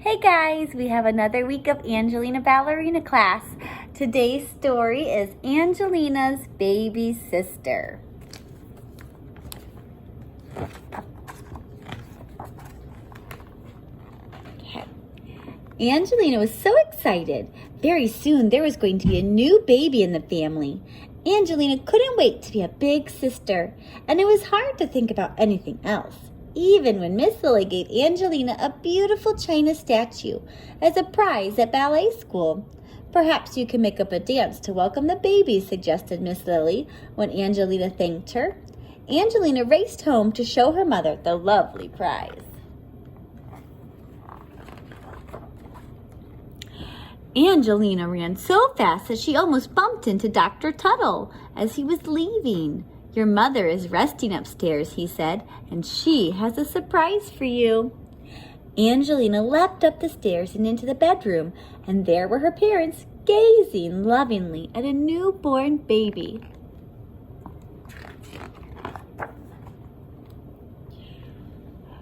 Hey guys, we have another week of Angelina Ballerina class. Today's story is Angelina's baby sister. Okay. Angelina was so excited. Very soon there was going to be a new baby in the family. Angelina couldn't wait to be a big sister, and it was hard to think about anything else. Even when Miss Lily gave Angelina a beautiful china statue as a prize at ballet school. Perhaps you can make up a dance to welcome the baby, suggested Miss Lily when Angelina thanked her. Angelina raced home to show her mother the lovely prize. Angelina ran so fast that she almost bumped into Dr. Tuttle as he was leaving. "Your mother is resting upstairs," he said, "and she has a surprise for you." Angelina leapt up the stairs and into the bedroom, and there were her parents gazing lovingly at a newborn baby.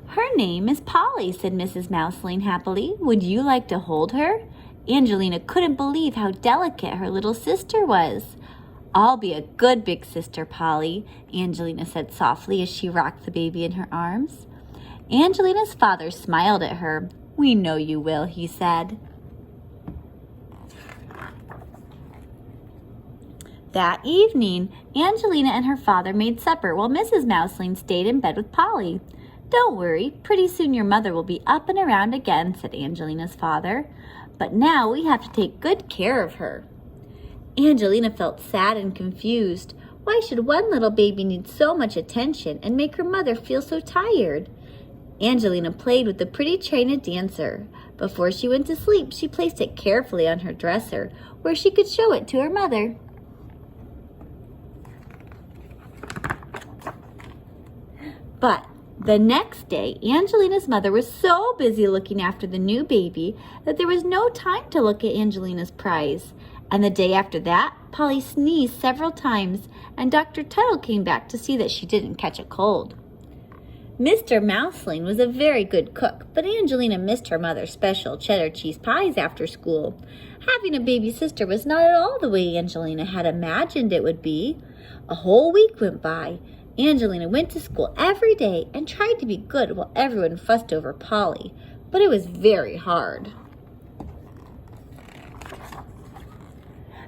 "Her name is Polly," said Mrs. Mouseling happily. "Would you like to hold her?" Angelina couldn't believe how delicate her little sister was. "I'll be a good big sister, Polly," Angelina said softly as she rocked the baby in her arms. Angelina's father smiled at her. "We know you will," he said. That evening, Angelina and her father made supper while Mrs. Mouseling stayed in bed with Polly. "Don't worry, pretty soon your mother will be up and around again," said Angelina's father. "But now we have to take good care of her." Angelina felt sad and confused. Why should one little baby need so much attention and make her mother feel so tired? Angelina played with the pretty china dancer. Before she went to sleep, she placed it carefully on her dresser, where she could show it to her mother. But the next day, Angelina's mother was so busy looking after the new baby that there was no time to look at Angelina's prize. And the day after that, Polly sneezed several times, and Dr. Tuttle came back to see that she didn't catch a cold. Mr. Mouseling was a very good cook, but Angelina missed her mother's special cheddar cheese pies after school. Having a baby sister was not at all the way Angelina had imagined it would be. A whole week went by. Angelina went to school every day and tried to be good while everyone fussed over Polly, but it was very hard.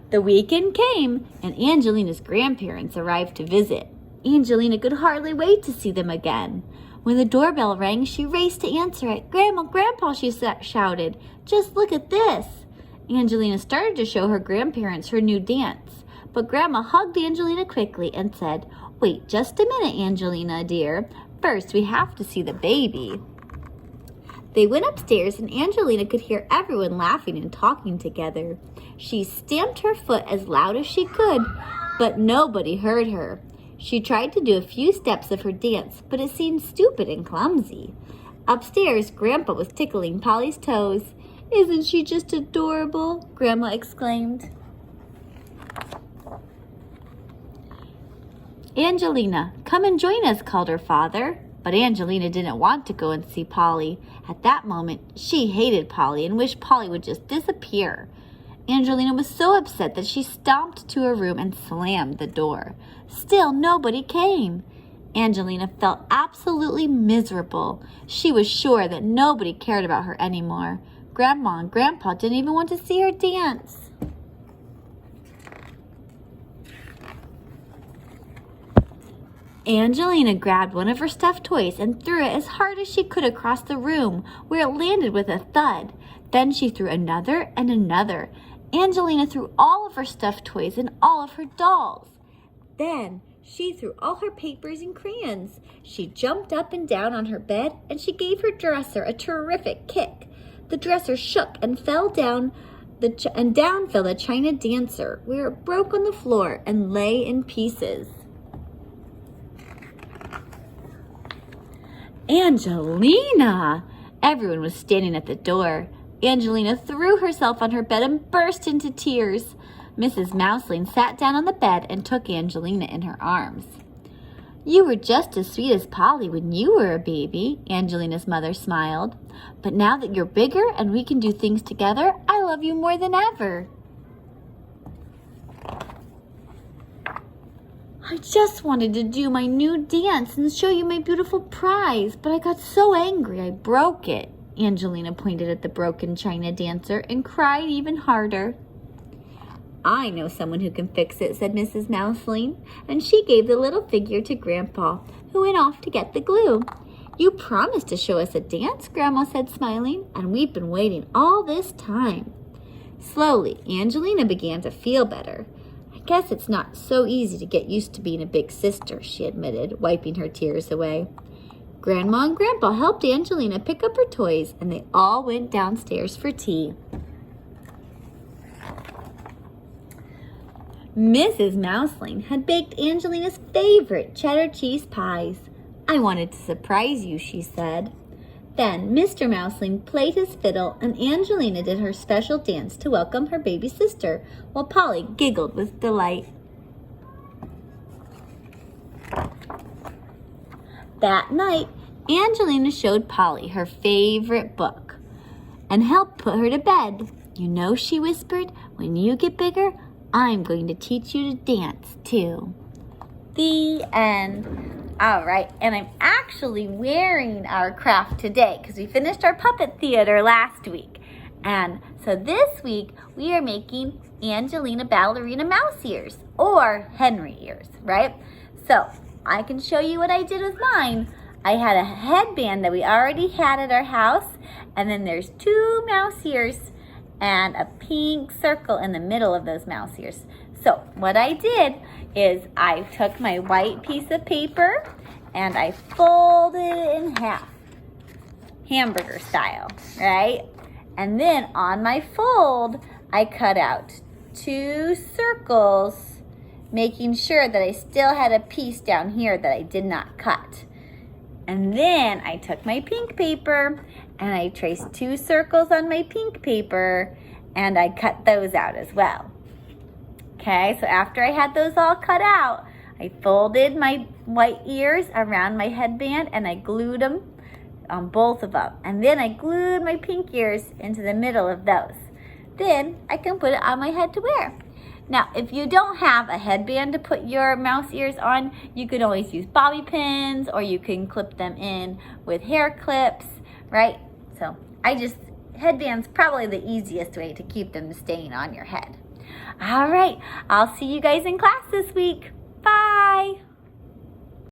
The weekend came, and Angelina's grandparents arrived to visit. Angelina could hardly wait to see them again. When the doorbell rang, she raced to answer it. "Grandma, Grandpa," she shouted, "just look at this." Angelina started to show her grandparents her new dance, but Grandma hugged Angelina quickly and said, "Wait just a minute, Angelina, dear. First, we have to see the baby." They went upstairs, and Angelina could hear everyone laughing and talking together. She stamped her foot as loud as she could, but nobody heard her. She tried to do a few steps of her dance, but it seemed stupid and clumsy. Upstairs, Grandpa was tickling Polly's toes. "Isn't she just adorable?" Grandma exclaimed. "Angelina, come and join us," called her father. But Angelina didn't want to go and see Polly. At that moment, she hated Polly and wished Polly would just disappear. Angelina was so upset that she stomped to her room and slammed the door. Still, nobody came. Angelina felt absolutely miserable. She was sure that nobody cared about her anymore. Grandma and Grandpa didn't even want to see her dance. Angelina grabbed one of her stuffed toys and threw it as hard as she could across the room, where it landed with a thud. Then she threw another and another. Angelina threw all of her stuffed toys and all of her dolls. Then she threw all her papers and crayons. She jumped up and down on her bed, and she gave her dresser a terrific kick. The dresser shook and fell down, and down fell the china dancer, where it broke on the floor and lay in pieces. "Angelina!" Everyone was standing at the door. Angelina threw herself on her bed and burst into tears. Mrs. Mouseling sat down on the bed and took Angelina in her arms. You were just as sweet as Polly when you were a baby, Angelina's mother smiled. But now that you're bigger and we can do things together, I love you more than ever. I just wanted to do my new dance and show you my beautiful prize, but I got so angry I broke it. Angelina pointed at the broken china dancer and cried even harder. I know someone who can fix it, said Mrs. Mouseling, and she gave the little figure to Grandpa, who went off to get the glue. You promised to show us a dance, Grandma said, smiling, and we've been waiting all this time. Slowly, Angelina began to feel better. I guess it's not so easy to get used to being a big sister, she admitted, wiping her tears away. Grandma and Grandpa helped Angelina pick up her toys, and they all went downstairs for tea. Mrs. Mouseling had baked Angelina's favorite cheddar cheese pies. I wanted to surprise you, she said. Then Mr. Mouseling played his fiddle, and Angelina did her special dance to welcome her baby sister, while Polly giggled with delight. That night, Angelina showed Polly her favorite book and helped put her to bed. You know, she whispered, when you get bigger, I'm going to teach you to dance, too. The end. All right, and I'm actually wearing our craft today because we finished our puppet theater last week. And so this week, we are making Angelina Ballerina mouse ears, or Henry ears, right? So I can show you what I did with mine. I had a headband that we already had at our house, and then there's 2 mouse ears and a pink circle in the middle of those mouse ears. So what I did is I took my white piece of paper and I folded it in half, hamburger style, right? And then on my fold, I cut out 2 circles, making sure that I still had a piece down here that I did not cut. And then I took my pink paper and I traced 2 circles on my pink paper and I cut those out as well. Okay, so after I had those all cut out, I folded my white ears around my headband and I glued them on both of them. And then I glued my pink ears into the middle of those. Then I can put it on my head to wear. Now, if you don't have a headband to put your mouse ears on, you can always use bobby pins or you can clip them in with hair clips, right? So headband's probably the easiest way to keep them staying on your head. All right, I'll see you guys in class this week. Bye.